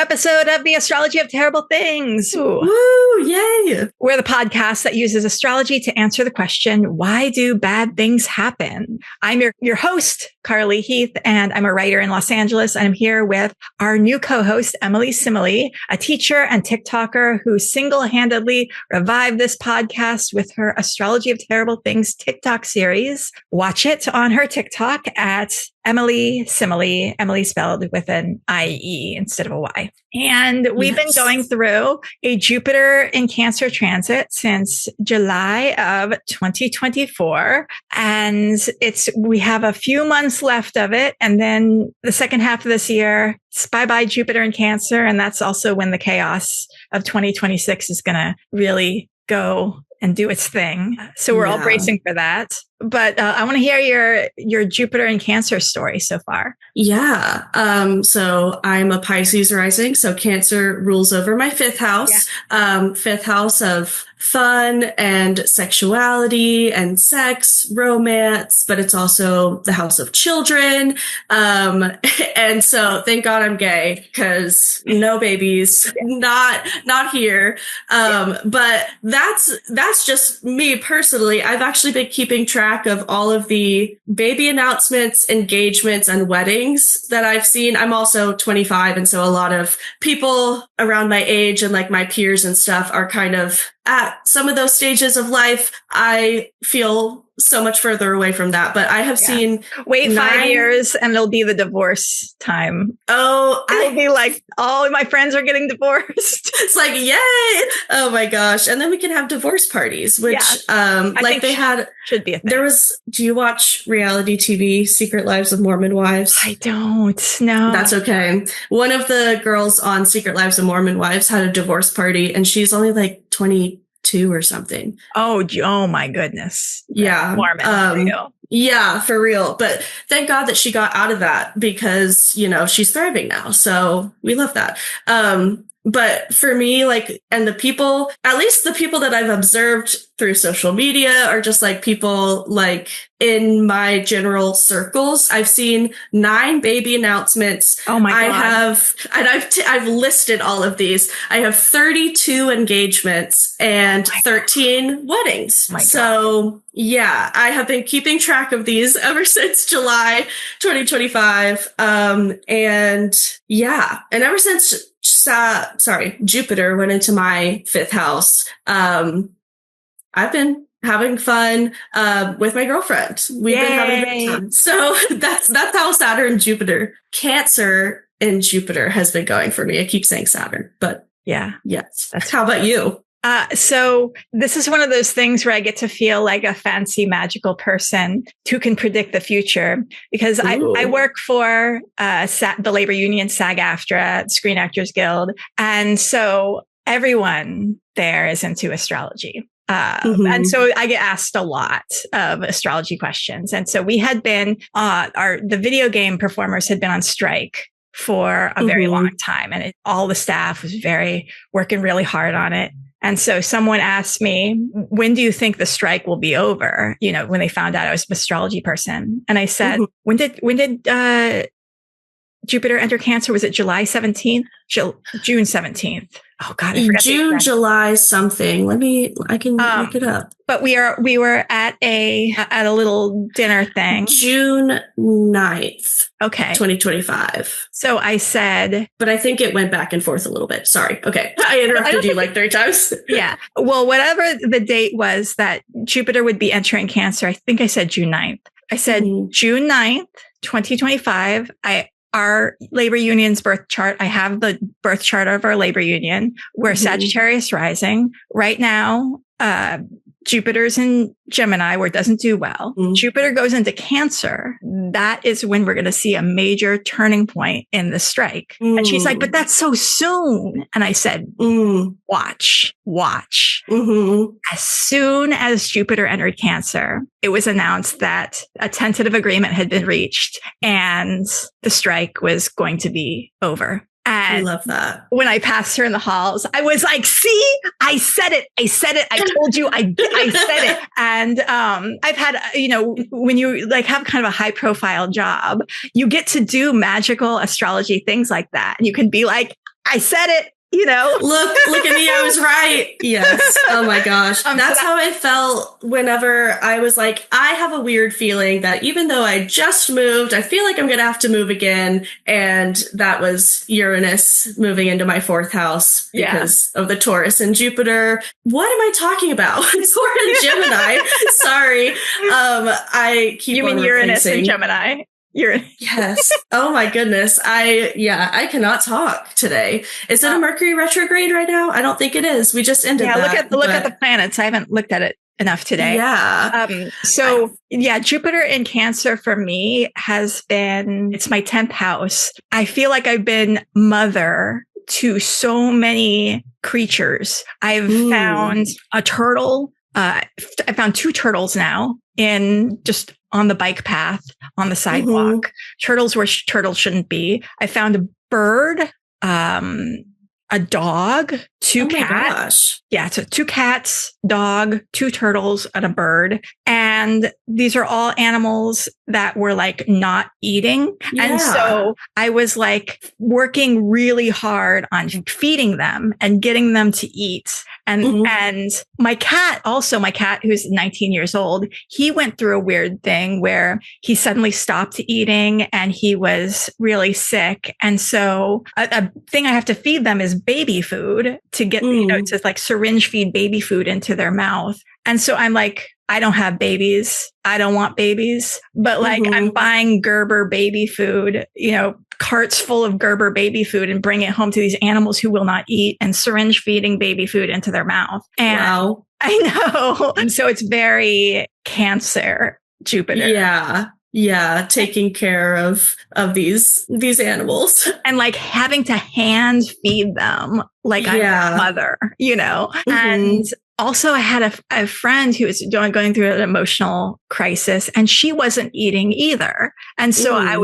episode of the Astrology of Terrible Things. Woo, yay. We're the podcast that uses astrology to answer the question, why do bad things happen? I'm your host, Carly Heath, and I'm a writer in Los Angeles. And I'm here with our new co-host, Emily Simile, a teacher and TikToker who single-handedly revived this podcast with her Astrology of Terrible Things TikTok series. Watch it on her TikTok at Emily Simile, Emily spelled with an I-E instead of a Y. And we've been going through a Jupiter in Cancer transit since July of 2024. And we have a few months left of it. And then the second half of this year, it's bye-bye Jupiter in Cancer. And that's also when the chaos of 2026 is going to really go and do its thing. So we're all bracing for that. But I want to hear your Jupiter in Cancer story so far. Yeah. So I'm a Pisces rising. So Cancer rules over my fifth house. Yeah. Fifth house of fun and sexuality and sex, romance, but it's also the house of children. And so thank God I'm gay because no babies, not here. But that's just me personally. I've actually been keeping track of all of the baby announcements, engagements, and weddings that I've seen. I'm also 25. And so a lot of people around my age and like my peers and stuff are kind of at some of those stages of life. I feel so much further away from that, but I have seen wait 5 years and it'll be the divorce time. Oh, it'll be like all my friends are getting divorced. It's like, yay. Oh my gosh. And then we can have divorce parties, which should be a thing. Do you watch reality TV, Secret Lives of Mormon Wives? I don't. No. That's okay. One of the girls on Secret Lives of Mormon Wives had a divorce party and she's only like 22 or something. Oh my goodness. Yeah. Mormon, for real. Yeah, for real. But thank God that she got out of that because, she's thriving now. So we love that. But for me, and the people, at least the people that I've observed through social media are just like people in my general circles. I've seen 9 baby announcements. Oh my God. I've listed all of these. I have 32 engagements and 13 weddings. So yeah, I have been keeping track of these ever since July 2025. And ever since Jupiter went into my fifth house. I've been having fun with my girlfriend. We've been having a great time. So that's how Saturn, Jupiter, Cancer, and Jupiter has been going for me. I keep saying Saturn, but yes. How about you? So this is one of those things where I get to feel like a fancy magical person who can predict the future because I work for the labor union SAG-AFTRA, Screen Actors Guild. And so everyone there is into astrology. And so I get asked a lot of astrology questions. And so we had been, the video game performers had been on strike for a very long time. And all the staff was working really hard on it. And so someone asked me, when do you think the strike will be over? When they found out I was an astrology person. And I said, when did Jupiter enter Cancer? Was it July 17th? June 17th. Oh God, I forgot. June, July something. I can look it up. But we were at a little dinner thing. June 9th. Okay. 2025. So I said, but I think it went back and forth a little bit. Sorry. Okay. I interrupted you 3 times. Yeah. Well, whatever the date was that Jupiter would be entering Cancer, I think I said June 9th. I said June 9th, 2025. Our labor union's birth chart. I have the birth chart of our labor union. We're Sagittarius rising right now. Jupiter's in Gemini where it doesn't do well. Jupiter goes into Cancer. That is when we're going to see a major turning point in the strike. And she's like, but that's so soon. And I said, watch. As soon as Jupiter entered Cancer, it was announced that a tentative agreement had been reached and the strike was going to be over. And I love that. When I passed her in the halls, I was like, see, I said it. I told you I said it. And I've had, when you have kind of a high profile job, you get to do magical astrology things like that. And you can be like, I said it. You know, look at me. I was right. Yes. Oh my gosh. That's how I felt whenever I was like, I have a weird feeling that even though I just moved, I feel like I'm going to have to move again. And that was Uranus moving into my 4th house because of the Taurus and Jupiter. What am I talking about? Taurus and Gemini. Sorry. I keep You mean Uranus and Gemini? Yes. Oh my goodness. I cannot talk today. Is it a Mercury retrograde right now? I don't think it is. We just ended that. Look at the planets. I haven't looked at it enough today. Yeah. Jupiter in Cancer for me has been, it's my 10th house. I feel like I've been mother to so many creatures. I've found a turtle. I found 2 turtles now on the bike path on the sidewalk. Turtles where turtles shouldn't be. I found a bird, a dog, 2 cats. Gosh. Yeah, so 2 cats, dog, 2 turtles, and a bird. And these are all animals that were like not eating. Yeah. And so I was like working really hard on feeding them and getting them to eat. And my cat who's 19 years old, he went through a weird thing where he suddenly stopped eating and he was really sick. And so a thing I have to feed them is baby food to get, to like syringe feed baby food into their mouth. And so I'm like, I don't have babies. I don't want babies, but like I'm buying Gerber baby food, carts full of Gerber baby food and bring it home to these animals who will not eat and syringe feeding baby food into their mouth. And wow. I know. And so it's very Cancer, Jupiter. Yeah. Yeah. Taking care of these animals and like having to hand feed them like I'm their mother, and also, I had a friend who was going through an emotional crisis and she wasn't eating either. And so I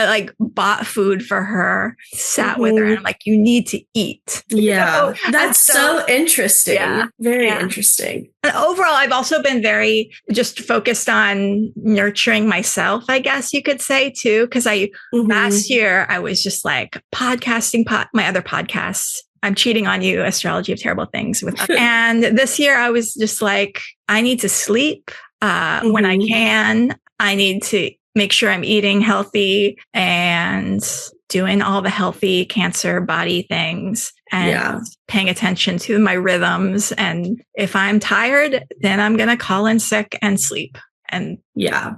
like bought food for her, sat with her and I'm like, you need to eat. Yeah. That's so interesting. Yeah, very interesting. And overall, I've also been very just focused on nurturing myself, I guess you could say too. Cause last year I was just like podcasting, my other podcasts. I'm cheating on you, Astrology of Terrible Things. And this year I was just like, I need to sleep when I can. I need to make sure I'm eating healthy and doing all the healthy Cancer body things and paying attention to my rhythms. And if I'm tired, then I'm going to call in sick and sleep. And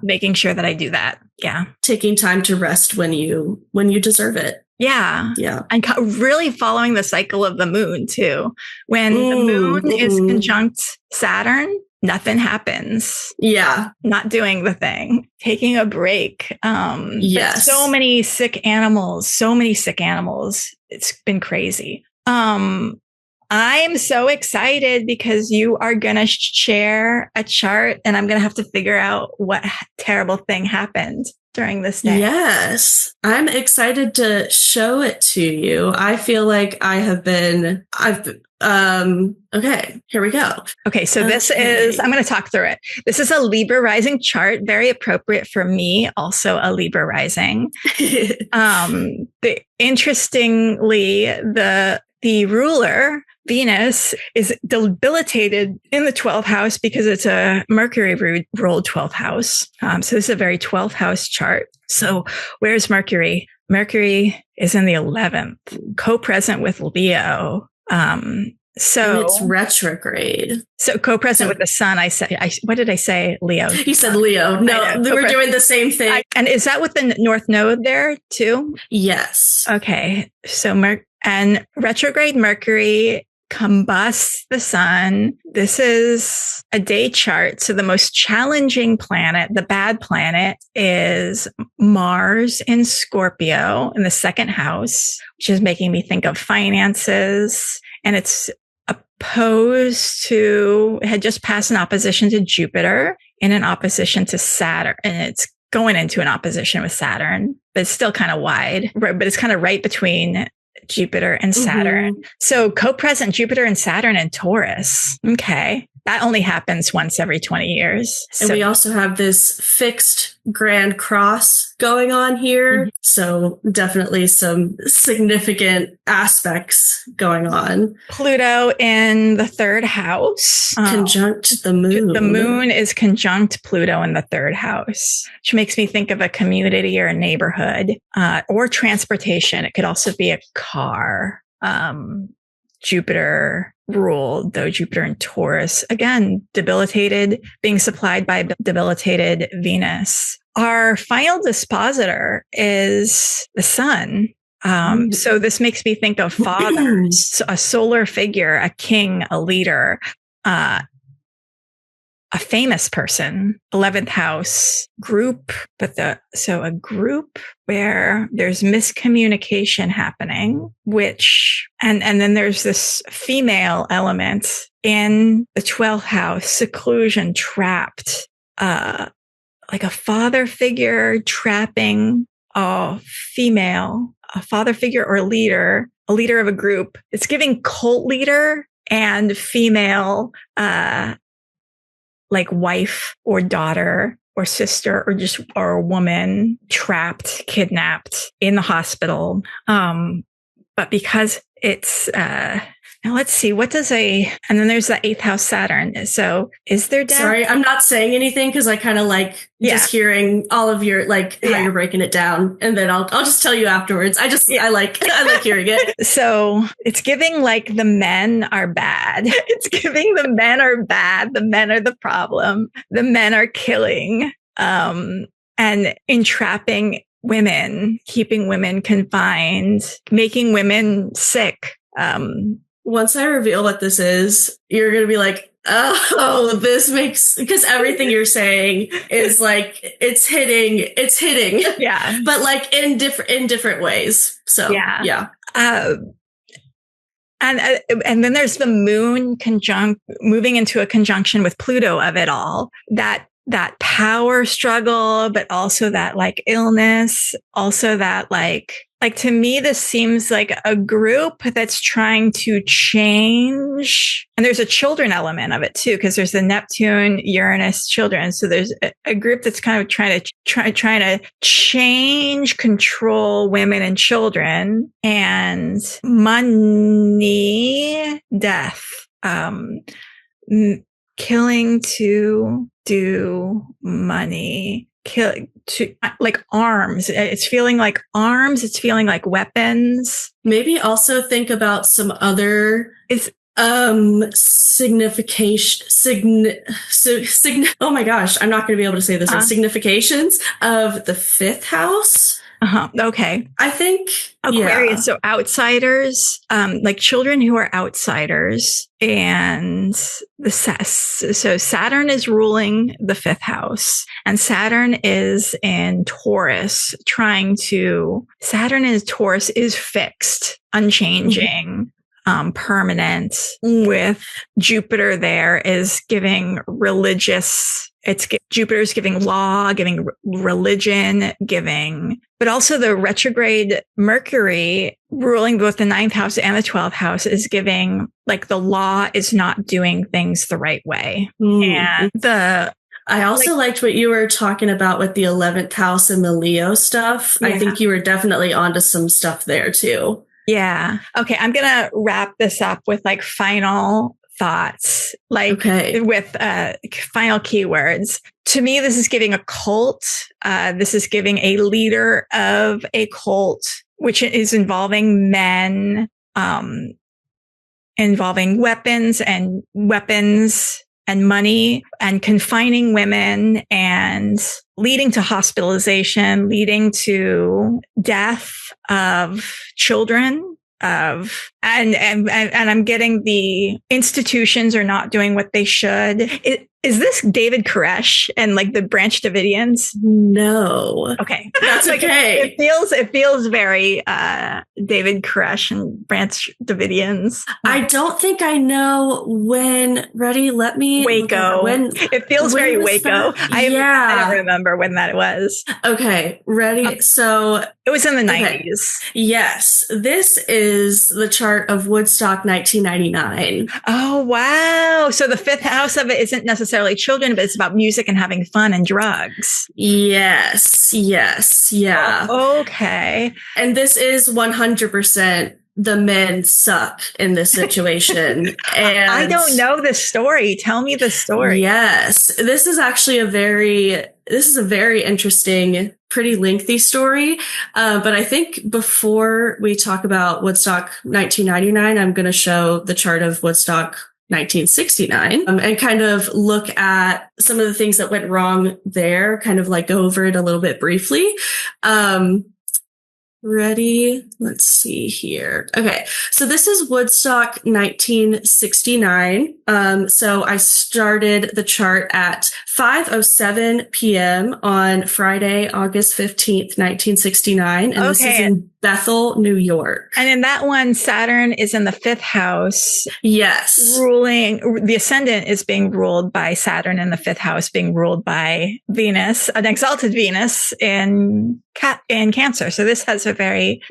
making sure that I do that. Yeah. Taking time to rest when you deserve it. Yeah. Yeah. And really following the cycle of the moon too. When the moon is conjunct Saturn, nothing happens. Yeah. Not doing the thing, taking a break. Yes. So many sick animals. It's been crazy. I'm so excited because you are going to share a chart and I'm going to have to figure out what terrible thing happened during this day. Yes. I'm excited to show it to you. I feel like okay, here we go. Okay. So this is, I'm going to talk through it. This is a Libra rising chart, very appropriate for me. Also a Libra rising. Interestingly, the ruler, Venus, is debilitated in the 12th house because it's a Mercury ruled 12th house. So this is a very 12th house chart. So where's Mercury? Mercury is in the 11th, co-present with Leo. So and it's retrograde. So co-present with the sun. What did I say? Leo. You said Leo. No, we're doing the same thing. And is that with the North Node there too? Yes. Okay. So and retrograde Mercury combusts the sun. This is a day chart. So the most challenging planet, the bad planet, is Mars in Scorpio in the 2nd house, which is making me think of finances. And it's it had just passed an opposition to Jupiter and an opposition to Saturn. And it's going into an opposition with Saturn, but it's still kind of wide, but it's kind of right between Jupiter and Saturn. So co-present Jupiter and Saturn in Taurus. Okay. That only happens once every 20 years. And we also have this fixed grand cross going on here. So definitely some significant aspects going on. Pluto in the third house. Conjunct the moon. The moon is conjunct Pluto in the third house, which makes me think of a community or a neighborhood, or transportation. It could also be a car. Jupiter ruled, though Jupiter in Taurus, again, debilitated, being supplied by debilitated Venus. Our final dispositor is the sun. So this makes me think of fathers, a solar figure, a king, a leader, a famous person, 11th house group, so a group where there's miscommunication happening, and then there's this female element in the 12th house, seclusion, trapped, like a father figure trapping a father figure or a leader of a group. It's giving cult leader and female, like wife or daughter or sister or a woman trapped, kidnapped in the hospital. But because it's, now let's see, and then there's the 8th house Saturn. So is there death? Sorry, I'm not saying anything because I kind of like just hearing all of your, like, how you're breaking it down. And then I'll just tell you afterwards. I like hearing it. So it's giving like the men are bad. It's giving the men are bad. The men are the problem. The men are killing, and entrapping women, keeping women confined, making women sick. Once I reveal what this is, you're going to be like, oh, this makes, because everything you're saying is like, it's hitting. Yeah. But like in different ways. So, yeah. And then there's the moon moving into a conjunction with Pluto of it all, that power struggle, but also that like illness, also that like to me, this seems like a group that's trying to change. And there's a children element of it too, because there's the Neptune, Uranus children. So there's a group that's kind of trying to change, control women and children, and money, death, killing to do money. Like arms. It's feeling like arms. It's feeling like weapons. Maybe also think about some other signification. Oh my gosh, I'm not going to be able to say this. Significations of the 5th house. Okay. I think Aquarius. Yeah. So outsiders, like children who are outsiders, and so Saturn is ruling the 5th house, and Saturn is in Taurus, Saturn in Taurus is fixed, unchanging. Permanent, with Jupiter there is giving religious, Jupiter's giving law, giving religion, but also the retrograde Mercury ruling both the 9th house and the 12th house is giving like the law is not doing things the right way. And I also liked what you were talking about with the 11th house and the Leo stuff. I think you were definitely onto some stuff there too. Yeah. Okay. I'm going to wrap this up with like final thoughts, with final keywords. To me, this is giving a cult. This is giving a leader of a cult, which is involving men, involving weapons and money, and confining women, and leading to hospitalization, leading to death of children, and I'm getting the institutions are not doing what they should. Is this David Koresh and like the Branch Davidians? No. Okay. That's okay. It feels very David Koresh and Branch Davidians. I don't think I know when. Ready? Let me. Waco. It feels very Waco. I don't remember when that was. Okay. Ready? So it was in the 90s. Yes. This is the chart of Woodstock 1999. Oh, wow. So the 5th house of it isn't necessarily necessarily children, but it's about music and having fun and drugs. Yes. Yeah. Oh, okay. And this is 100% the men suck in this situation. And I don't know the story. Tell me the story. Yes. This is actually a very interesting, pretty lengthy story. But I think before we talk about Woodstock 1999, I'm going to show the chart of Woodstock 1969 and kind of look at some of the things that went wrong there, kind of like go over it a little bit briefly. Ready? Let's see here. Okay. So this is Woodstock 1969. So I started the chart at 5:07 p.m. on Friday, August 15th, 1969. And this is in Bethel, New York. And in that one, Saturn is in the 5th house. Yes. The ascendant is being ruled by Saturn in the 5th house, being ruled by Venus, an exalted Venus in Cancer. So this has a very,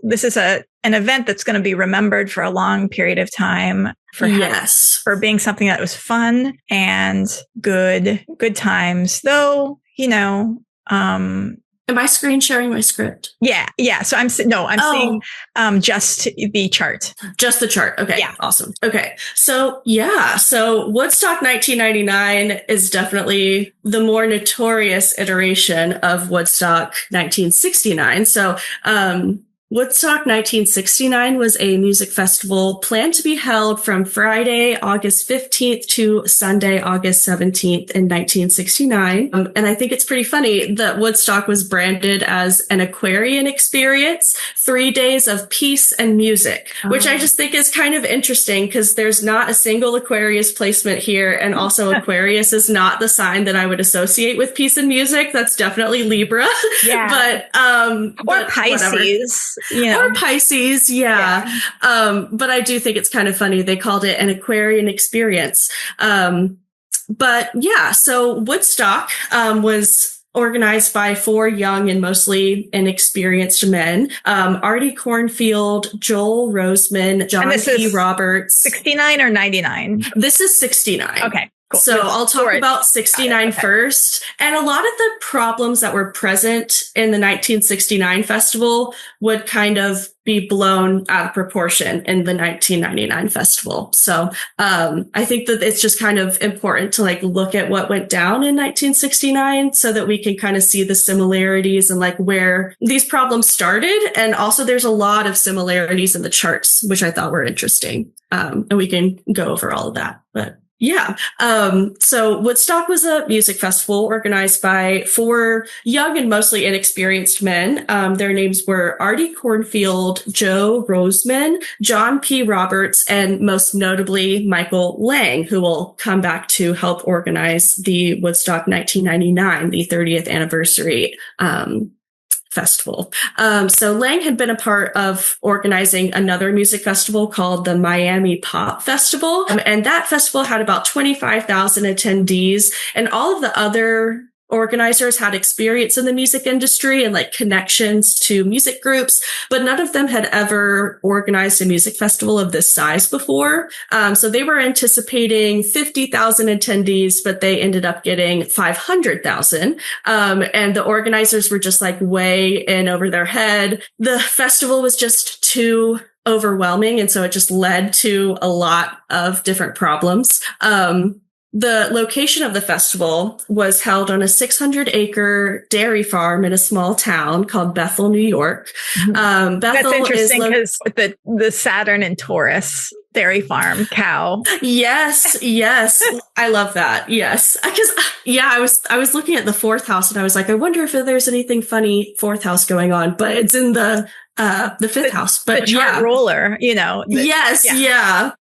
this is an event that's going to be remembered for a long period of time for being something that was fun and good times, though, am I screen sharing my script? Yeah. So I'm seeing just the chart. Just the chart. Okay. Yeah. Awesome. Okay. So Woodstock 1999 is definitely the more notorious iteration of Woodstock 1969. So, Woodstock 1969 was a music festival planned to be held from Friday, August 15th to Sunday, August 17th in 1969. And I think it's pretty funny that Woodstock was branded as an Aquarian experience, 3 days of peace and music, which I just think is kind of interesting because there's not a single Aquarius placement here. And also Aquarius is not the sign that I would associate with peace and music. That's definitely Libra. Yeah. Or Pisces. Or Pisces, yeah. But I do think it's kind of funny. They called it an Aquarian experience. So Woodstock was organized by 4 young and mostly inexperienced men. Artie Cornfield, Joel Roseman, John P. Roberts. 69 or 99? This is 69. Okay. Cool. So I'll talk about 69 first. And a lot of the problems that were present in the 1969 festival would kind of be blown out of proportion in the 1999 festival. So I think that it's just kind of important to look at what went down in 1969 so that we can kind of see the similarities and where these problems started. And also there's a lot of similarities in the charts, which I thought were interesting. And we can go over all of that. But yeah. So Woodstock was a music festival organized by 4 young and mostly inexperienced men. Their names were Artie Cornfield, Joe Roseman, John P. Roberts, and most notably Michael Lang, who will come back to help organize the Woodstock 1999, the 30th anniversary, festival. So Lang had been a part of organizing another music festival called the Miami Pop Festival. And that festival had about 25,000 attendees, and all of the other organizers had experience in the music industry and connections to music groups, but none of them had ever organized a music festival of this size before. So they were anticipating 50,000 attendees, but they ended up getting 500,000. And the organizers were just way in over their head. The festival was just too overwhelming. And so it just led to a lot of different problems. The location of the festival was held on a 600-acre dairy farm in a small town called Bethel, New York. Bethel That's interesting because the Saturn and Taurus dairy farm cow. Yes. I love that. Yes. Because I was looking at the 4th house and I was I wonder if there's anything funny 4th house going on, but it's in the 5th house. But the chart ruler, Yes. Yeah.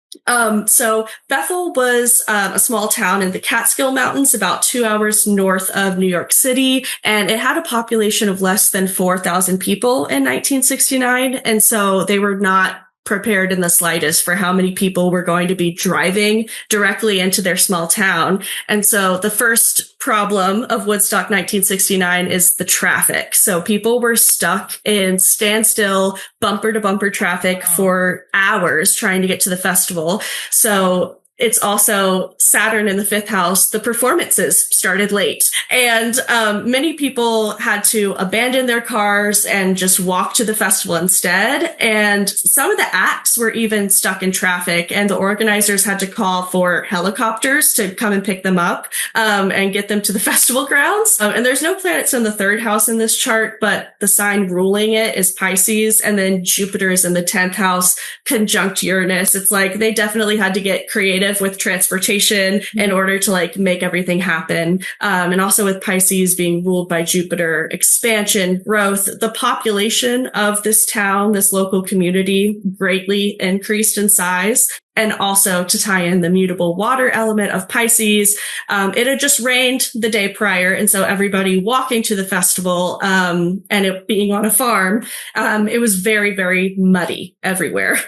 So Bethel was a small town in the Catskill Mountains, about 2 hours north of New York City, and it had a population of less than 4,000 people in 1969. And so they were not prepared in the slightest for how many people were going to be driving directly into their small town. And so the first problem of Woodstock 1969 is the traffic. So people were stuck in standstill, bumper to bumper traffic for hours trying to get to the festival. So it's also Saturn in the fifth house. The performances started late, and many people had to abandon their cars and just walk to the festival instead. And some of the acts were even stuck in traffic, and the organizers had to call for helicopters to come and pick them up and get them to the festival grounds. And there's no planets in the third house in this chart, but the sign ruling it is Pisces, and then Jupiter is in the 10th house, conjunct Uranus. It's like they definitely had to get creative with transportation in order to like make everything happen. And also with Pisces being ruled by Jupiter, expansion, growth, the population of this town, this local community greatly increased in size. And also to tie in the mutable water element of Pisces, it had just rained the day prior. And so everybody walking to the festival, and it being on a farm, it was very, very muddy everywhere.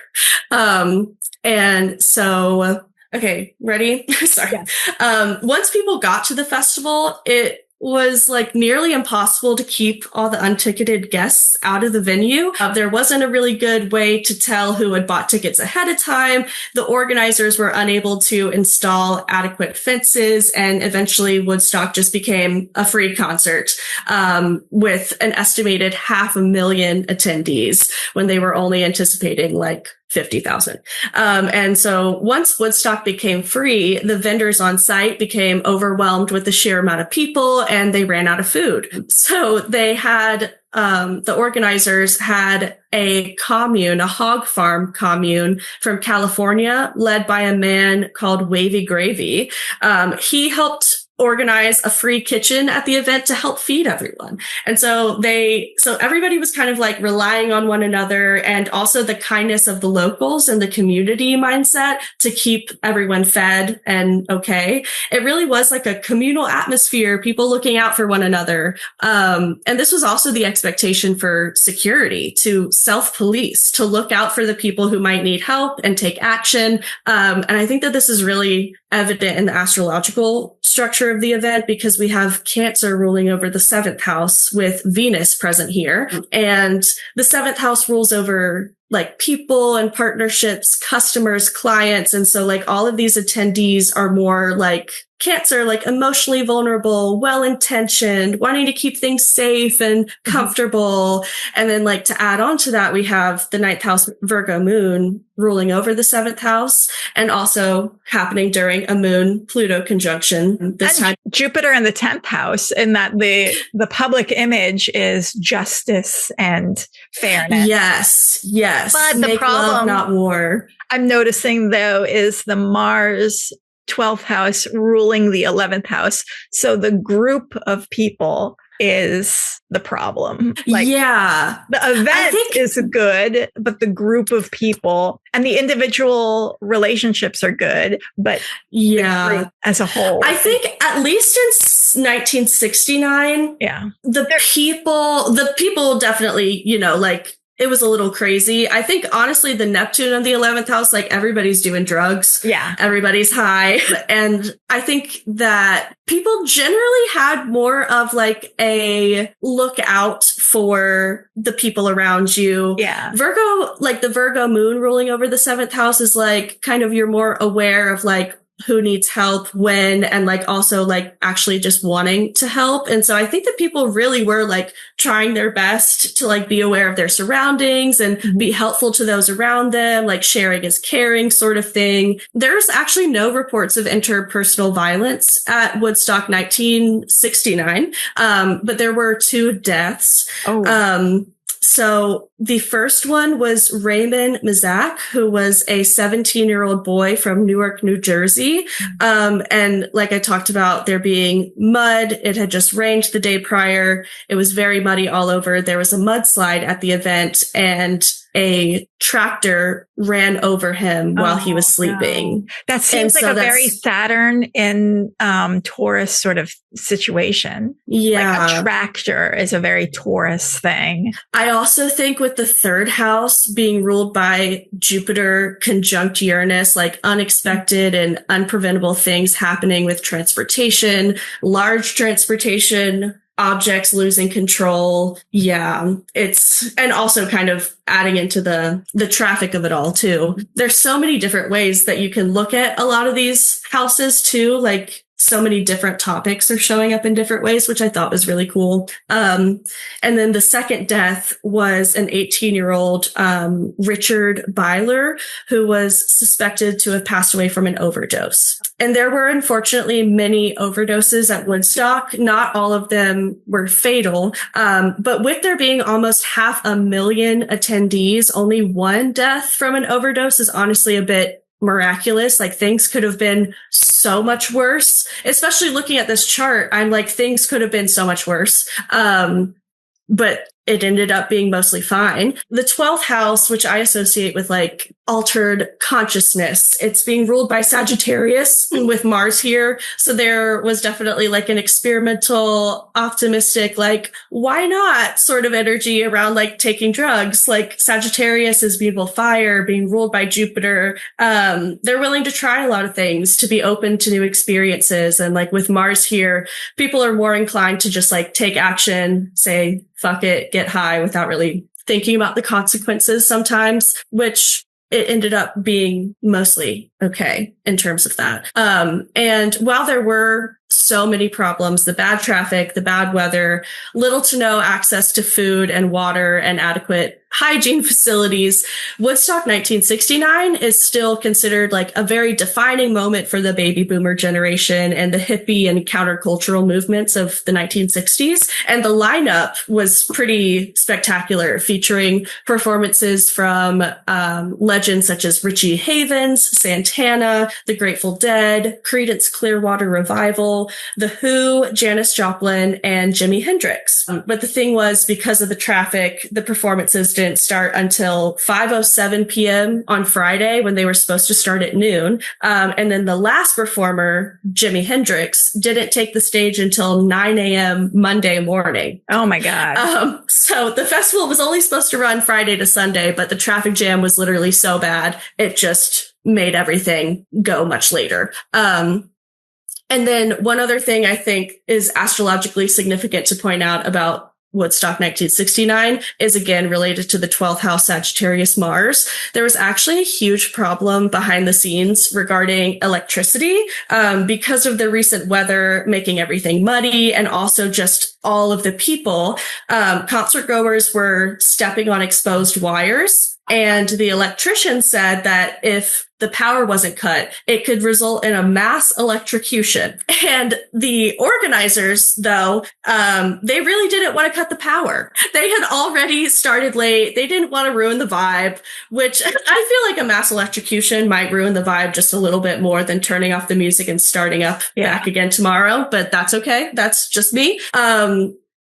And so, okay, ready? Sorry. Yeah. Once people got to the festival, it was like nearly impossible to keep all the unticketed guests out of the venue. There wasn't a really good way to tell who had bought tickets ahead of time. The organizers were unable to install adequate fences, and eventually Woodstock just became a free concert with an estimated 500,000 attendees when they were only anticipating like 50,000. And so once Woodstock became free, the vendors on site became overwhelmed with the sheer amount of people, and they ran out of food. So they had, the organizers had a commune, a hog farm commune from California, led by a man called Wavy Gravy. He helped organize a free kitchen at the event to help feed everyone. And so everybody was kind of like relying on one another, and also the kindness of the locals and the community mindset to keep everyone fed and okay. It really was like a communal atmosphere, people looking out for one another. And this was also the expectation for security, to self-police, to look out for the people who might need help and take action. And I think that this is really evident in the astrological structure of the event, because we have Cancer ruling over the 7th house with Venus present here. And the 7th house rules over like people and partnerships, customers, clients. And so like all of these attendees are more like Cancer, like emotionally vulnerable, well-intentioned, wanting to keep things safe and comfortable. And then like to add on to that, we have the 9th house Virgo moon ruling over the 7th house, and also happening during a moon Pluto conjunction this time. Jupiter in the 10th house, in that the public image is justice and fairness. Yes. But Make the problem, love, not war. I'm noticing though, is the Mars 12th house ruling the 11th house. So the group of people is the problem. Like, yeah. The event is good, but the group of people and the individual relationships are good, but yeah, the group as a whole. I think at least in 1969, the people definitely, like, it was a little crazy. I think, honestly, the Neptune of the 11th house, like everybody's doing drugs. Yeah. Everybody's high. And I think that people generally had more of like a look out for the people around you. Yeah. Virgo, like the Virgo moon ruling over the 7th house is like kind of, you're more aware of like who needs help when, and like also like actually just wanting to help. And so I think that people really were like trying their best to like be aware of their surroundings and be helpful to those around them, like sharing is caring sort of thing. There's actually no reports of interpersonal violence at Woodstock 1969. But there were 2 deaths. So the first one was Raymond Mizak, who was a 17-year-old boy from Newark, New Jersey. And like I talked about, there being mud, it had just rained the day prior. It was very muddy all over. There was a mudslide at the event, and a tractor ran over him while he was sleeping. No. That seems like a very Saturn in Taurus sort of situation. Yeah. Like a tractor is a very Taurus thing. I also think with the 3rd house being ruled by Jupiter conjunct Uranus, like unexpected and unpreventable things happening with transportation, large transportation, objects losing control. Yeah, and also kind of adding into the traffic of it all too. There's so many different ways that you can look at a lot of these houses too, like so many different topics are showing up in different ways, which I thought was really cool. And then the second death was an 18-year-old Richard Byler, who was suspected to have passed away from an overdose. And there were unfortunately many overdoses at Woodstock. Not all of them were fatal. But with there being almost 500,000 attendees, only one death from an overdose is honestly a bit miraculous. Like, things could have been so much worse, especially looking at this chart. I'm like, things could have been so much worse. But it ended up being mostly fine. The 12th house, which I associate with like altered consciousness, it's being ruled by Sagittarius with Mars here. So there was definitely like an experimental, optimistic, like, why not sort of energy around like taking drugs. Like, Sagittarius is being fire, being ruled by Jupiter. They're willing to try a lot of things, to be open to new experiences. And like with Mars here, people are more inclined to just like take action, say, fuck it, get high without really thinking about the consequences sometimes, which it ended up being mostly okay in terms of that. And while there were so many problems, the bad traffic, the bad weather, little to no access to food and water and adequate hygiene facilities, Woodstock 1969 is still considered like a very defining moment for the baby boomer generation and the hippie and countercultural movements of the 1960s. And the lineup was pretty spectacular, featuring performances from legends such as Richie Havens, Santana, The Grateful Dead, Creedence Clearwater Revival, The Who, Janis Joplin, and Jimi Hendrix. But the thing was, because of the traffic, the performances didn't start until 5:07 p.m. on Friday, when they were supposed to start at noon. And then the last performer, Jimi Hendrix, didn't take the stage until 9 a.m. Monday morning. Oh my God. So the festival was only supposed to run Friday to Sunday, but the traffic jam was literally so bad, it just made everything go much later. And then one other thing I think is astrologically significant to point out about Woodstock 1969 is again related to the 12th house Sagittarius Mars. There was actually a huge problem behind the scenes regarding electricity, because of the recent weather making everything muddy, and also just all of the people. Concert goers were stepping on exposed wires. And the electrician said that if the power wasn't cut, it could result in a mass electrocution. And the organizers, though, they really didn't want to cut the power. They had already started late. They didn't want to ruin the vibe, which I feel like a mass electrocution might ruin the vibe just a little bit more than turning off the music and starting up back again tomorrow. But that's okay. That's just me.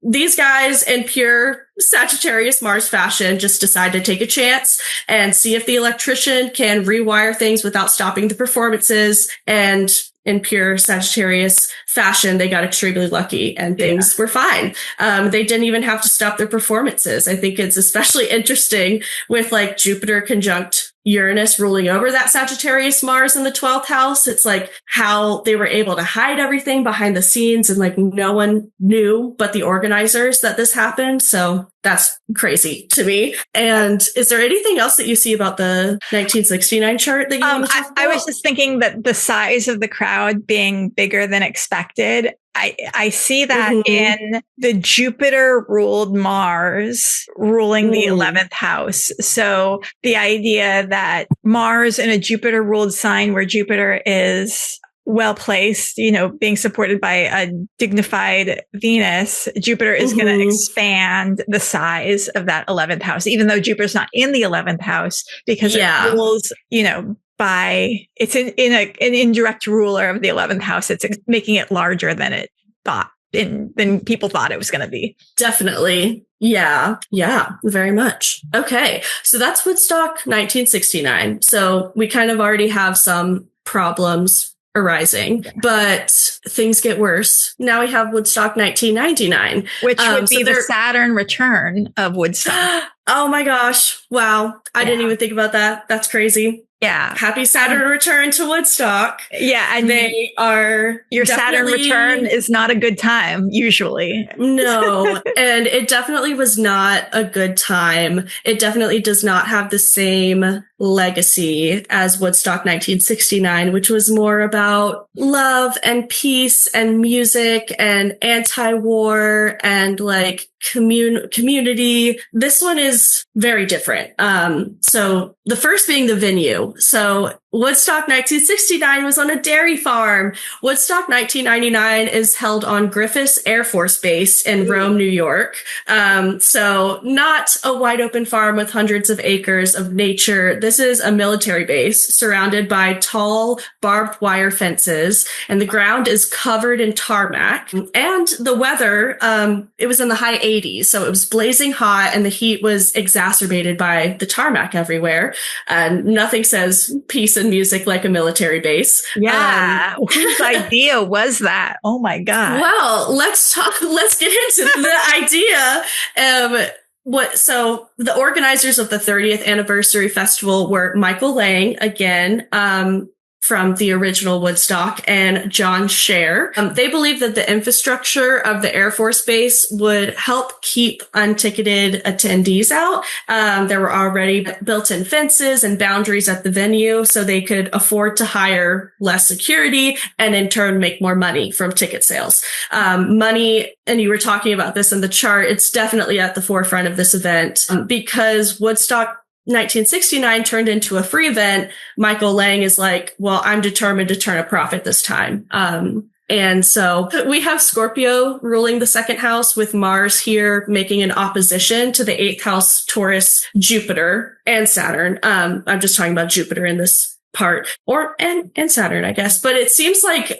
These guys, in pure Sagittarius Mars fashion, just decide to take a chance and see if the electrician can rewire things without stopping the performances. And in pure Sagittarius fashion, they got extremely lucky and things were fine. They didn't even have to stop their performances. I think it's especially interesting with like Jupiter conjunct Uranus ruling over that Sagittarius Mars in the 12th house. It's like how they were able to hide everything behind the scenes, and like no one knew but the organizers that this happened. So that's crazy to me. And is there anything else that you see about the 1969 chart that you want to talk about? I was just thinking that the size of the crowd being bigger than expected, I see that in the Jupiter ruled Mars ruling the 11th house. So the idea that Mars in a Jupiter ruled sign where Jupiter is well placed, you know, being supported by a dignified Venus, Jupiter is going to expand the size of that 11th house, even though Jupiter's not in the 11th house, because it rules, you know, it's an indirect ruler of the 11th house. It's making it larger than it thought, than people thought it was going to be. Definitely. Yeah, very much. Okay. So that's Woodstock 1969. So we kind of already have some problems arising, but things get worse. Now we have Woodstock 1999. Which would be the Saturn return of Woodstock. Oh my gosh. Wow. I didn't even think about that. That's crazy. Yeah. Happy Saturn return to Woodstock. Yeah. And they are your Saturn return is not a good time, usually. No. And it definitely was not a good time. It definitely does not have the same legacy as Woodstock 1969, which was more about love and peace and music and anti-war and like community. This one is very different. So the first being the venue. So Woodstock 1969 was on a dairy farm. Woodstock 1999 is held on Griffiths Air Force Base in Rome, New York. So not a wide open farm with hundreds of acres of nature. This is a military base surrounded by tall barbed wire fences, and the ground is covered in tarmac. And the weather, it was in the high 80s, so it was blazing hot, and the heat was exacerbated by the tarmac everywhere. And nothing says peace and music like a military base. Yeah. Whose idea was that? Oh my God. Well, let's get into the idea. So the organizers of the 30th anniversary festival were Michael Lang, again, from the original Woodstock, and John Scher. They believed that the infrastructure of the Air Force Base would help keep unticketed attendees out. There were already built-in fences and boundaries at the venue, so they could afford to hire less security and in turn make more money from ticket sales. Money, and you were talking about this in the chart, it's definitely at the forefront of this event because Woodstock 1969 turned into a free event. Michael Lang is like, well, I'm determined to turn a profit this time. And so we have Scorpio ruling the second house, with Mars here making an opposition to the eighth house Taurus, Jupiter, and Saturn. I'm just talking about Jupiter in this part, and Saturn, I guess. But it seems like,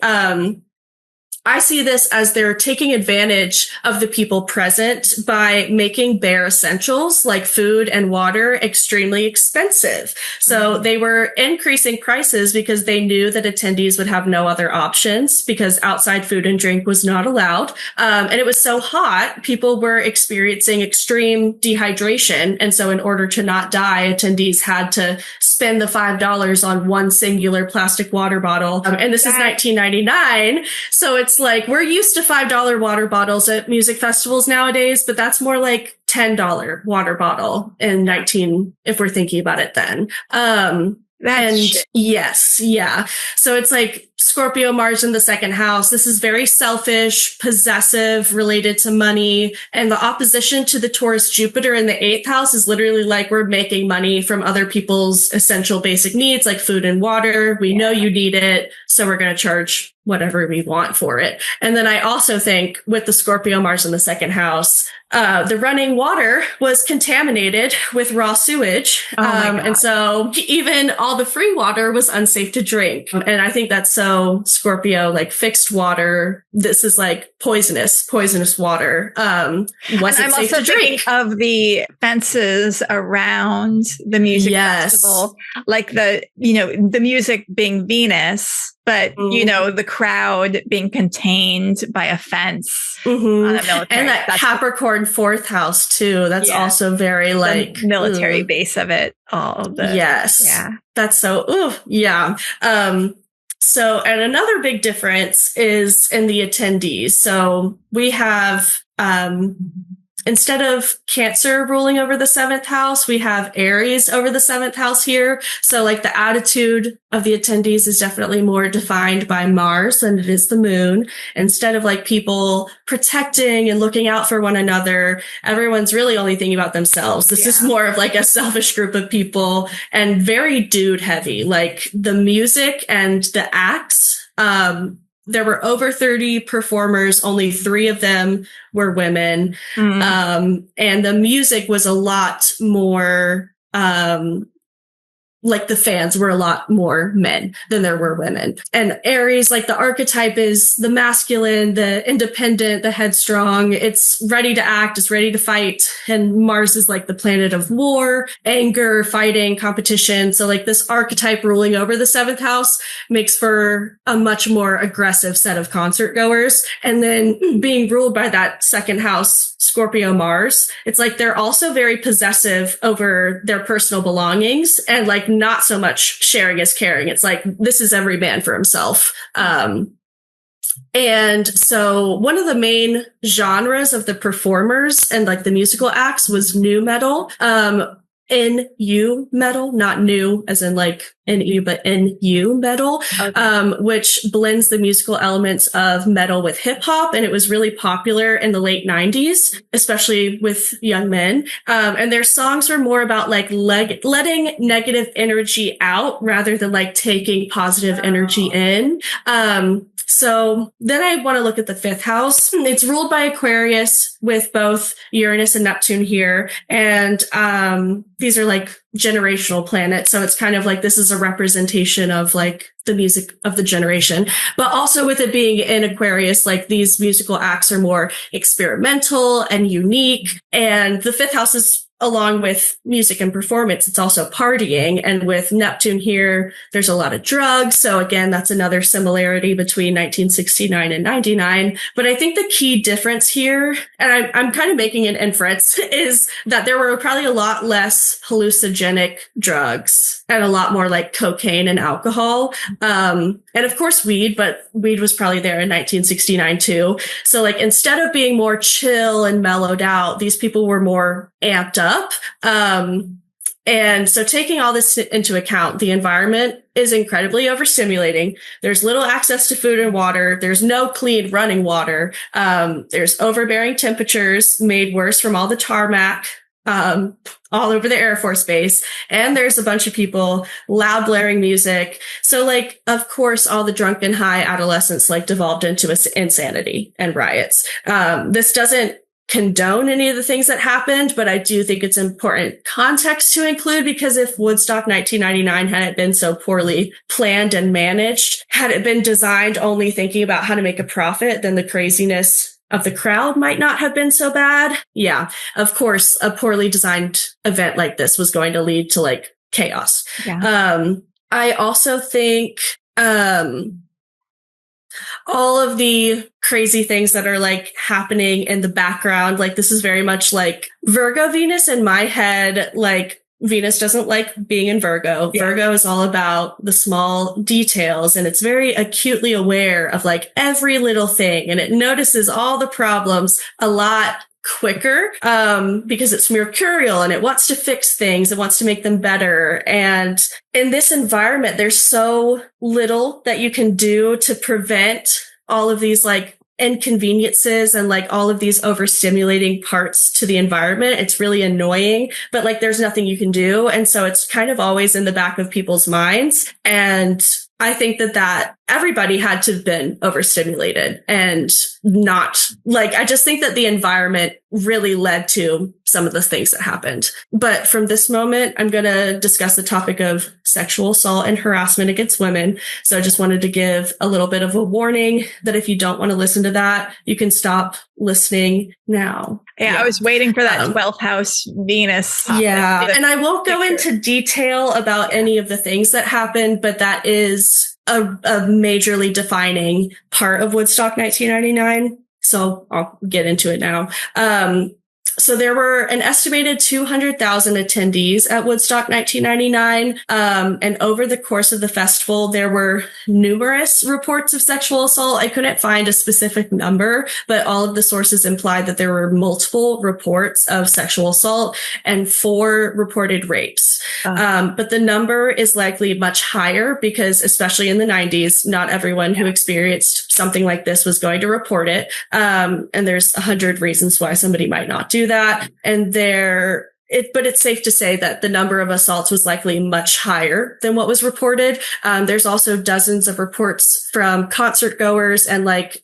I see this as they're taking advantage of the people present by making bare essentials like food and water extremely expensive. So they were increasing prices because they knew that attendees would have no other options because outside food and drink was not allowed. And it was so hot, people were experiencing extreme dehydration. And so in order to not die, attendees had to spend the $5 on one singular plastic water bottle. And this is 1999. So it's like, we're used to $5 water bottles at music festivals nowadays, but that's more like $10 water bottle if we're thinking about it then. Yes. Yeah. So it's like Scorpio, Mars in the second house. This is very selfish, possessive, related to money. And the opposition to the Taurus Jupiter in the eighth house is literally like, we're making money from other people's essential basic needs, like food and water. We know you need it, so we're going to charge whatever we want for it. And then I also think with the Scorpio, Mars in the second house, the running water was contaminated with raw sewage. And so even all the free water was unsafe to drink. And I think that's so Scorpio, like fixed water. This is like poisonous water. Wasn't safe to drink. Of the fences around the music festival, like the music being Venus, but, the crowd being contained by a fence on a military. And that Capricorn fourth house, too. That's also very like the military base of it. That's so, So, and another big difference is in the attendees. So we have, instead of Cancer ruling over the seventh house, we have Aries over the seventh house here. So like the attitude of the attendees is definitely more defined by Mars than it is the moon. Instead of like people protecting and looking out for one another, everyone's really only thinking about themselves. This is more of like a selfish group of people and very dude heavy, like the music and the acts. There were over 30 performers. Only 3 of them were women. And the music was a lot more, like the fans were a lot more men than there were women. And Aries, like the archetype is the masculine, the independent, the headstrong. It's ready to act, it's ready to fight. And Mars is like the planet of war, anger, fighting, competition. So like this archetype ruling over the seventh house makes for a much more aggressive set of concert goers. And then being ruled by that second house, Scorpio Mars, it's like they're also very possessive over their personal belongings and like not so much sharing is caring. It's like, this is every man for himself. And so one of the main genres of the performers and like the musical acts was nu metal. NU metal, not new as in like NU, but NU metal, okay. Which blends the musical elements of metal with hip hop. And it was really popular in the late 90s, especially with young men. And their songs were more about like letting negative energy out rather than like taking positive energy in. So then I want to look at the fifth house. It's ruled by Aquarius with both Uranus and Neptune here. And these are like generational planets. So it's kind of like this is a representation of like the music of the generation. But also with it being in Aquarius, like these musical acts are more experimental and unique. And the fifth house is along with music and performance, it's also partying. And with Neptune here, there's a lot of drugs. So again, that's another similarity between 1969 and 99. But I think the key difference here, and I'm kind of making an inference, is that there were probably a lot less hallucinogenic drugs and a lot more like cocaine and alcohol. And of course weed, but weed was probably there in 1969 too. So like instead of being more chill and mellowed out, these people were more amped up. And so taking all this into account, the environment is incredibly overstimulating. There's little access to food and water. There's no clean running water. There's overbearing temperatures made worse from all the tarmac, all over the Air Force Base. And there's a bunch of people, loud blaring music. So like, of course, all the drunken high adolescents like devolved into insanity and riots. This doesn't condone any of the things that happened, but I do think it's important context to include, because if Woodstock 1999 hadn't been so poorly planned and managed, had it been designed only thinking about how to make a profit, then the craziness of the crowd might not have been so bad. Yeah, of course, a poorly designed event like this was going to lead to like chaos. Yeah. I also think all of the crazy things that are like happening in the background, like this is very much like Virgo Venus in my head. Like Venus doesn't like being in Virgo. Yeah. Virgo is all about the small details, and it's very acutely aware of like every little thing, and it notices all the problems a lot quicker, because it's mercurial and it wants to fix things. It wants to make them better. And in this environment, there's so little that you can do to prevent all of these like inconveniences and like all of these overstimulating parts to the environment. It's really annoying, but like there's nothing you can do. And so it's kind of always in the back of people's minds. And I think that everybody had to have been overstimulated and not like, I just think that the environment really led to some of the things that happened. But from this moment, I'm going to discuss the topic of sexual assault and harassment against women. So I just wanted to give a little bit of a warning that if you don't want to listen to that, you can stop listening now. Yeah, I was waiting for that 12th house Venus. Yeah. And I won't go into detail about any of the things that happened, but that is a majorly defining part of Woodstock 1999. So I'll get into it now. So there were an estimated 200,000 attendees at Woodstock 1999. And over the course of the festival, there were numerous reports of sexual assault. I couldn't find a specific number, but all of the sources implied that there were multiple reports of sexual assault and 4 reported rapes. But the number is likely much higher because, especially in the 90s, not everyone who experienced something like this was going to report it. And there's 100 reasons why somebody might not do that. And but it's safe to say that the number of assaults was likely much higher than what was reported. There's also dozens of reports from concert goers and like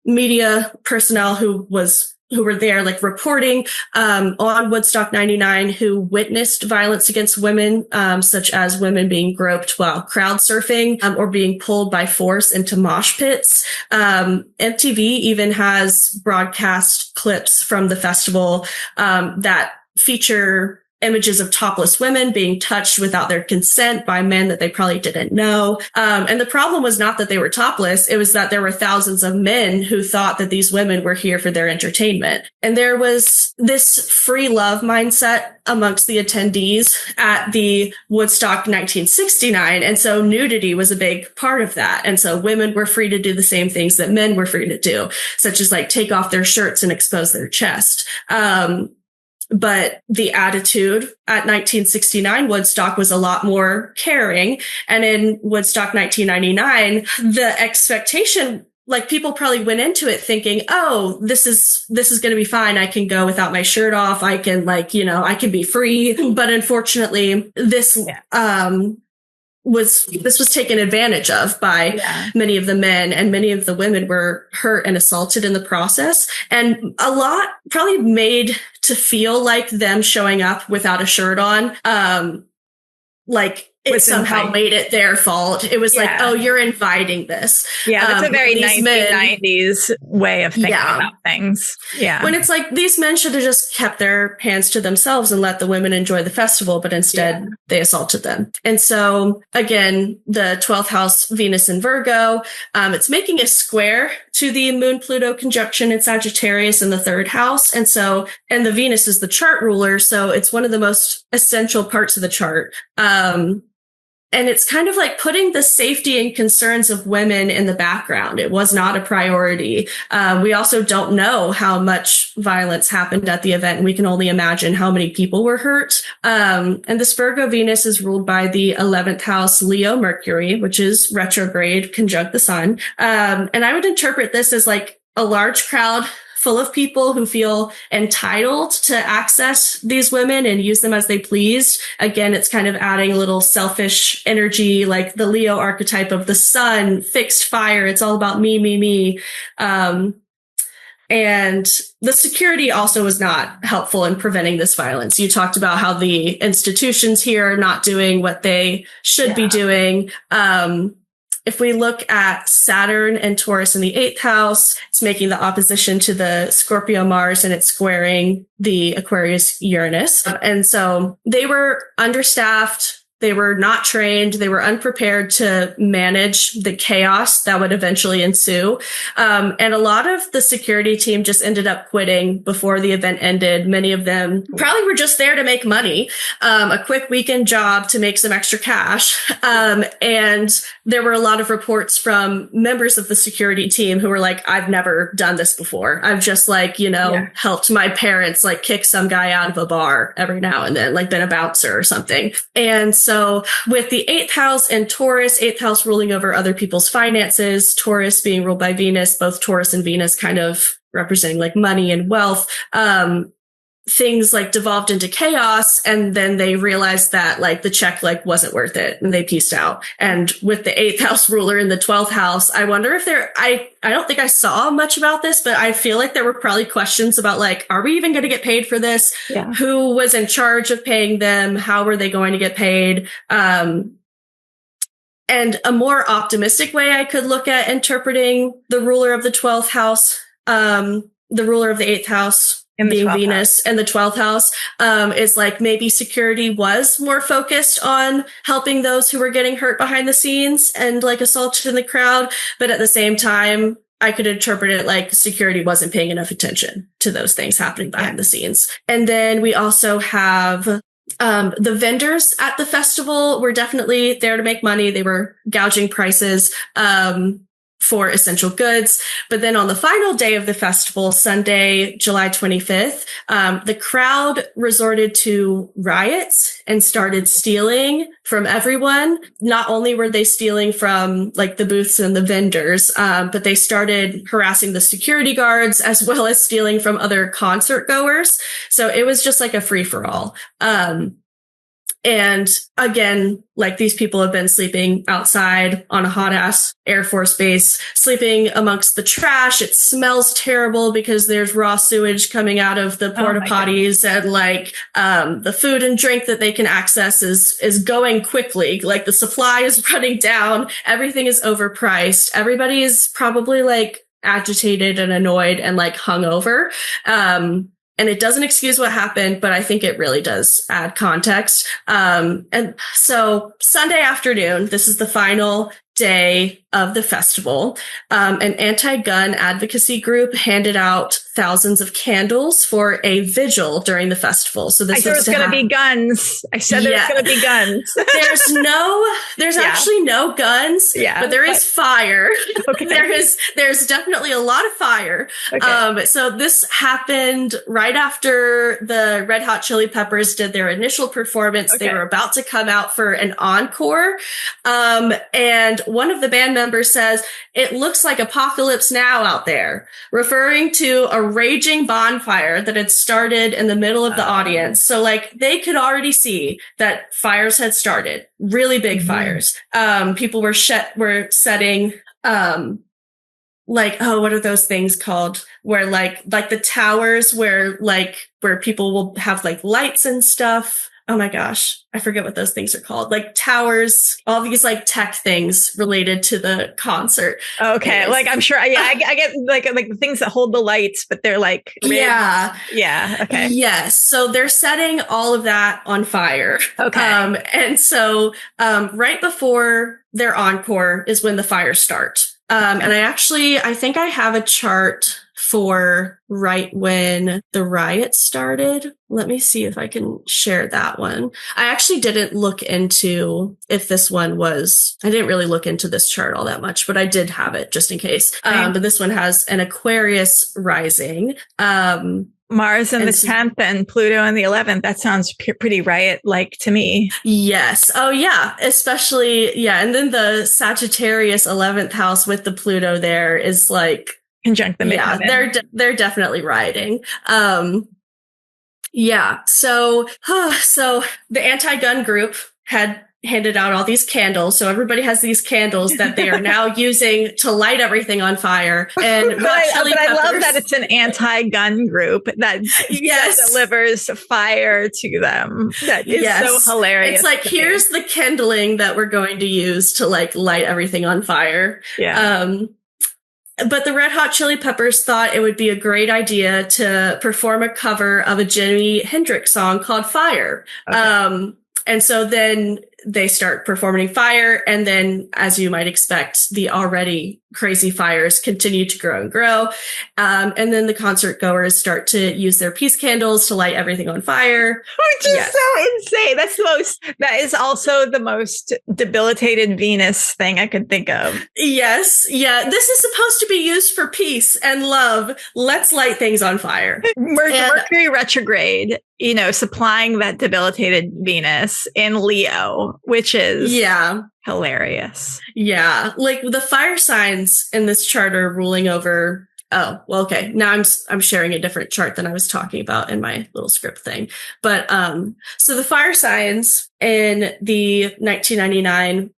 media personnel who was who were there, like reporting on Woodstock 99, who witnessed violence against women, such as women being groped while crowd surfing or being pulled by force into mosh pits. MTV even has broadcast clips from the festival that feature images of topless women being touched without their consent by men that they probably didn't know. And the problem was not that they were topless. It was that there were thousands of men who thought that these women were here for their entertainment. And there was this free love mindset amongst the attendees at the Woodstock 1969. And so nudity was a big part of that. And so women were free to do the same things that men were free to do, such as like take off their shirts and expose their chest. But the attitude at 1969 Woodstock was a lot more caring. And in Woodstock 1999, the expectation, like people probably went into it thinking, oh, this is going to be fine. I can go without my shirt off. I can I can be free. But unfortunately, this was taken advantage of by many of the men, and many of the women were hurt and assaulted in the process. And a lot probably made to feel like them showing up without a shirt on, like it somehow made it their fault. It was like, oh, you're inviting this. Yeah, that's a very 1990s way of thinking about things. Yeah. When it's like these men should have just kept their hands to themselves and let the women enjoy the festival, but instead they assaulted them. And so again, the 12th house, Venus in Virgo, it's making a square to the Moon Pluto conjunction in Sagittarius in the 3rd house. And the Venus is the chart ruler. So it's one of the most essential parts of the chart. And it's kind of like putting the safety and concerns of women in the background. It was not a priority. We also don't know how much violence happened at the event, and we can only imagine how many people were hurt. And this Virgo Venus is ruled by the 11th house Leo Mercury, which is retrograde conjunct the sun. And I would interpret this as like a large crowd full of people who feel entitled to access these women and use them as they please. Again, it's kind of adding a little selfish energy, like the Leo archetype of the sun, fixed fire. It's all about me, me, me. And the security also was not helpful in preventing this violence. You talked about how the institutions here are not doing what they should be doing. If we look at Saturn and Taurus in the 8th house, it's making the opposition to the Scorpio Mars, and it's squaring the Aquarius Uranus. And so they were understaffed. They were not trained. They were unprepared to manage the chaos that would eventually ensue. And a lot of the security team just ended up quitting before the event ended. Many of them probably were just there to make money, a quick weekend job to make some extra cash. And there were a lot of reports from members of the security team who were like, I've never done this before. I've just helped my parents kick some guy out of a bar every now and then, been a bouncer or something. And so with the 8th house and Taurus, 8th house ruling over other people's finances, Taurus being ruled by Venus, both Taurus and Venus kind of representing money and wealth, things devolved into chaos. And then they realized that the check wasn't worth it, and they pieced out. And with the 8th house ruler in the 12th house, I wonder if I don't think I saw much about this, but I feel like there were probably questions about are we even going to get paid for this? Yeah. Who was in charge of paying them? How were they going to get paid? And a more optimistic way I could look at interpreting the ruler of the 12th house, the ruler of the 8th house, being Venus and the 12th house, is maybe security was more focused on helping those who were getting hurt behind the scenes and assaulted in the crowd. But at the same time, I could interpret it security wasn't paying enough attention to those things happening behind the scenes. And then we also have the vendors at the festival were definitely there to make money. They were gouging prices for essential goods. But then on the final day of the festival, Sunday, July 25th, the crowd resorted to riots and started stealing from everyone. Not only were they stealing from the booths and the vendors, but they started harassing the security guards as well as stealing from other concert goers. So it was just a free for all. And again, like these people have been sleeping outside on a hot ass Air Force base, sleeping amongst the trash. It smells terrible because there's raw sewage coming out of the porta potties, and like the food and drink that they can access is going quickly. Like the supply is running down. Everything is overpriced. Everybody is probably like agitated and annoyed and like hungover. And it doesn't excuse what happened, but I think it really does add context. And so Sunday afternoon, this is the final day of the festival. An anti-gun advocacy group handed out thousands of candles for a vigil during the festival. So this I said there's going to be guns. I said there's going to be guns. there's actually no guns, but there is fire. Okay. There's definitely a lot of fire. Okay. So this happened right after the Red Hot Chili Peppers did their initial performance. Okay. They were about to come out for an encore. And one of the band members says, "It looks like apocalypse now out there," referring to a raging bonfire that had started in the middle of the audience. So like they could already see that fires had started, really big fires. People were setting, like, what are those things called? Where like the towers where people will have like lights and stuff. Oh my gosh, I forget what those things are called. Like towers, all these like tech things related to the concert. Okay, anyways. Like I'm sure, I get like the things that hold the lights, but they're like ribbed. Yeah. Okay. Yes, so they're setting all of that on fire. Okay, and so right before their encore is when the fires start. And I think I have a chart for right when the riot started. Let me see if I can share that one. I actually didn't look into if this one I didn't really look into this chart all that much, but I did have it just in case. But this one has an Aquarius rising. Mars in the 10th and Pluto in the 11th. That sounds pretty riot-like to me. Yes. Oh, yeah. Especially, yeah. And then the Sagittarius 11th house with the Pluto there is like conjunct the midheaven. Yeah, they're definitely rioting. Yeah. So the anti-gun group had handed out all these candles. So everybody has these candles that they are now using to light everything on fire. And I love that it's an anti-gun group that delivers fire to them. That is so hilarious. It's like, here's the kindling that we're going to use to like light everything on fire. Yeah. But the Red Hot Chili Peppers thought it would be a great idea to perform a cover of a Jimi Hendrix song called Fire. Okay. And so then they start performing Fire. And then, as you might expect, the already crazy fires continue to grow and grow. And then the concert goers start to use their peace candles to light everything on fire. Which is so insane. That is also the most debilitated Venus thing I could think of. Yes. Yeah. This is supposed to be used for peace and love. Let's light things on fire. Mercury retrograde, supplying that debilitated Venus in Leo, which is hilarious. Yeah. Like the fire signs in this chart are ruling over. Oh, well, okay. Now I'm sharing a different chart than I was talking about in my little script thing. But, so the fire signs in the 1999,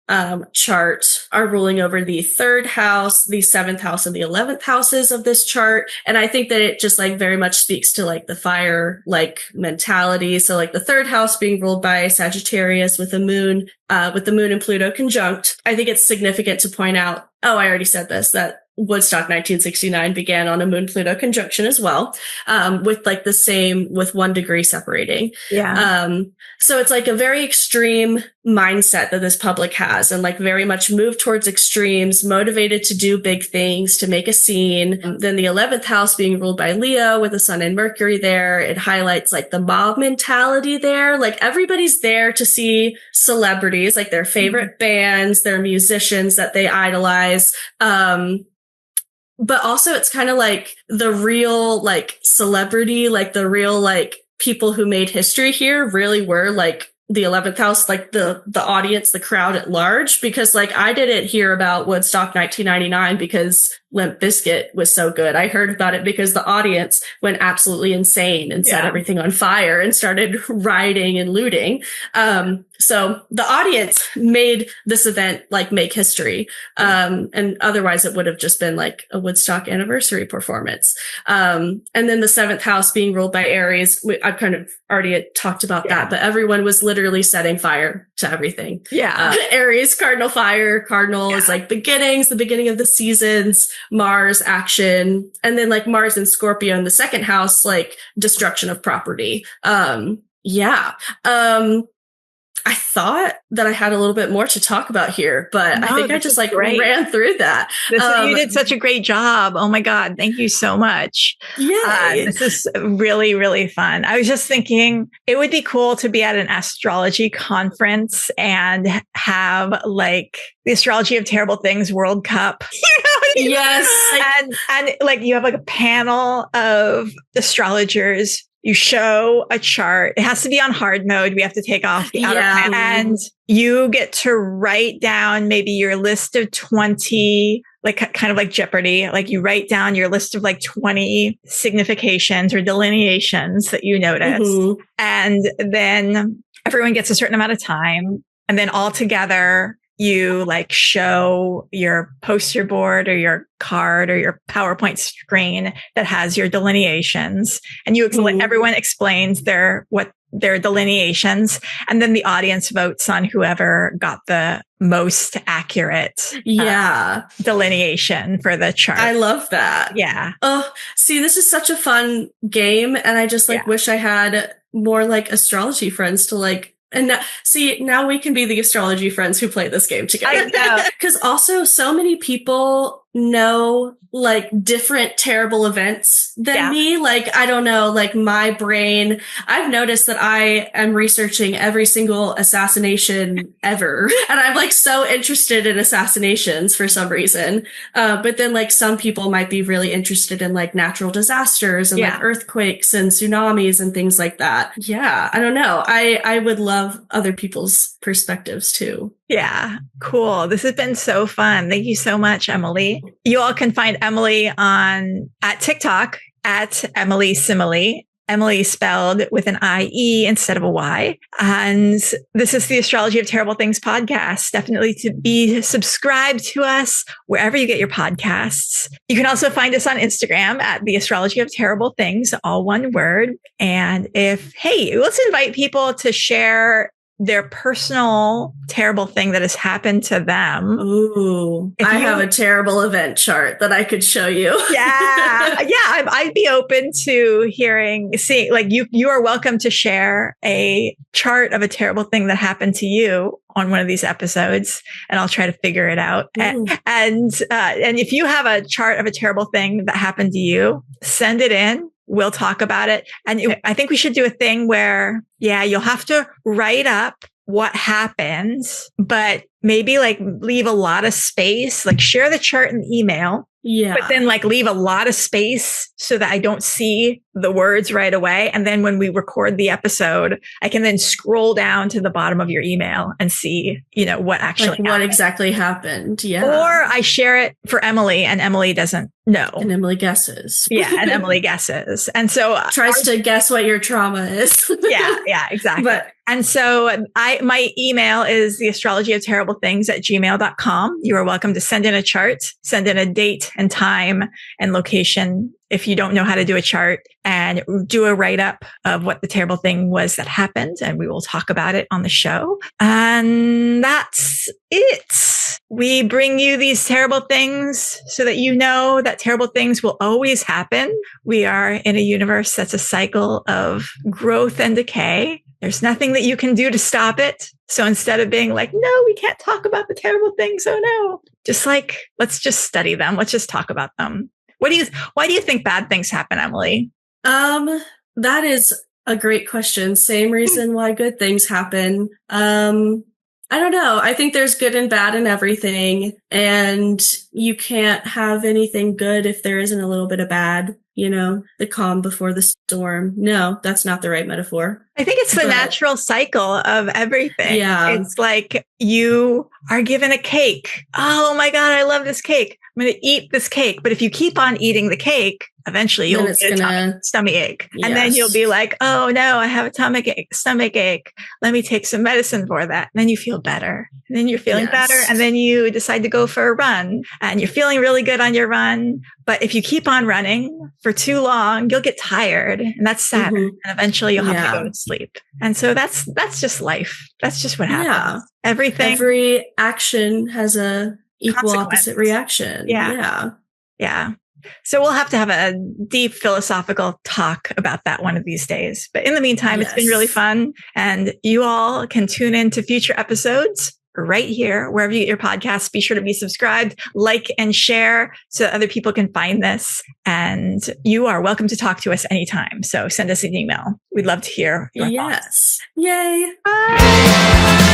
chart are ruling over the 3rd house, the 7th house, and the 11th houses of this chart. And I think that it just like very much speaks to like the fire, like mentality. So like the 3rd house being ruled by Sagittarius with the moon and Pluto conjunct. I think it's significant to point out, I already said this, that Woodstock 1969 began on a Moon-Pluto conjunction as well, with 1 degree separating. Yeah. So it's like a very extreme mindset that this public has, and like very much move towards extremes, motivated to do big things, to make a scene. Then the 11th house being ruled by Leo with the Sun and Mercury there, it highlights like the mob mentality there. Like everybody's there to see celebrities, like their favorite bands, their musicians that they idolize. But also it's kind of like the real like celebrity, like the real like people who made history here really were like the 11th house, like the audience, the crowd at large, because like I didn't hear about Woodstock 1999 because Limp Bizkit was so good. I heard about it because the audience went absolutely insane and set everything on fire and started rioting and looting. So the audience made this event like make history. And otherwise it would have just been like a Woodstock anniversary performance. And then the 7th house being ruled by Aries, I've kind of already talked about that, but everyone was literally setting fire to everything. Aries, cardinal fire. Cardinal is like beginnings, the beginning of the seasons, Mars, action, and then like Mars and Scorpio in the 2nd house, like destruction of property. I thought that I had a little bit more to talk about here, but I think I just like ran through that. You did such a great job. Oh my God. Thank you so much. This is really, really fun. I was just thinking it would be cool to be at an astrology conference and have like the Astrology of Terrible Things World Cup. Yes. And like you have like a panel of astrologers. You show a chart. It has to be on hard mode. We have to take off the outer panel. And you get to write down maybe your list of 20, like kind of like Jeopardy. Like you write down your list of like 20 significations or delineations that you notice. And then everyone gets a certain amount of time. And then all together, you like show your poster board or your card or your PowerPoint screen that has your delineations, and you everyone explains their delineations, and then the audience votes on whoever got the most accurate delineation for the chart. I love that. Oh, see, this is such a fun game, and I just like wish I had more like astrology friends to like. And now we can be the astrology friends who play this game together. I know. Because also so many people know like different terrible events than me. Like, I don't know, like my brain, I've noticed that I am researching every single assassination ever. And I'm like so interested in assassinations for some reason. But then like some people might be really interested in like natural disasters and like earthquakes and tsunamis and things like that. Yeah. I don't know. I would love other people's perspectives too. Yeah, cool. This has been so fun. Thank you so much, Emily. You all can find Emily at TikTok at Emily Simile. Emily spelled with an I-E instead of a Y. And this is the Astrology of Terrible Things podcast. Definitely to be subscribed to us wherever you get your podcasts. You can also find us on Instagram at the Astrology of Terrible Things, all one word. And let's invite people to share their personal terrible thing that has happened to them. Ooh, I have a terrible event chart that I could show you. I'd be open to seeing, like you are welcome to share a chart of a terrible thing that happened to you on one of these episodes, and I'll try to figure it out. And if you have a chart of a terrible thing that happened to you, send it in. We'll talk about it. And I think we should do a thing where, you'll have to write up what happens, but maybe like leave a lot of space, like share the chart in the email. But then like leave a lot of space so that I don't see the words right away. And then when we record the episode, I can then scroll down to the bottom of your email and see, what actually happened. What exactly happened. Yeah. Or I share it for Emily and Emily doesn't know. And Emily guesses. And Emily guesses. And so tries to guess what your trauma is. Exactly. And so my email is theastrologyofterriblethings@gmail.com. You are welcome to send in a chart, send in a date and time and location if you don't know how to do a chart, and do a write-up of what the terrible thing was that happened. And we will talk about it on the show. And that's it. We bring you these terrible things so that you know that terrible things will always happen. We are in a universe that's a cycle of growth and decay. There's nothing that you can do to stop it. So instead of being like, no, we can't talk about the terrible things. Oh no. Just like, let's just study them. Let's just talk about them. Why do you think bad things happen, Emily? That is a great question. Same reason why good things happen. I don't know. I think there's good and bad in everything, and you can't have anything good if there isn't a little bit of bad. the calm before the storm. No, that's not the right metaphor. I think it's the natural cycle of everything. Yeah. It's like you are given a cake. Oh my God, I love this cake. I'm going to eat this cake. But if you keep on eating the cake, eventually you'll get a stomach ache. Yes. And then you'll be like, oh no, I have a stomach ache. Let me take some medicine for that. And then you feel better. And then you're feeling better. And then you decide to go for a run and you're feeling really good on your run. But if you keep on running for too long, you'll get tired, and that's Saturn. And eventually you'll have to go to sleep. And so that's just life. That's just what happens. Every action has a equal opposite reaction. Yeah. So we'll have to have a deep philosophical talk about that one of these days. But in the meantime, It's been really fun. And you all can tune in to future episodes right here, wherever you get your podcasts. Be sure to be subscribed, like, and share so that other people can find this. And you are welcome to talk to us anytime. So send us an email. We'd love to hear your thoughts. Yay. Bye.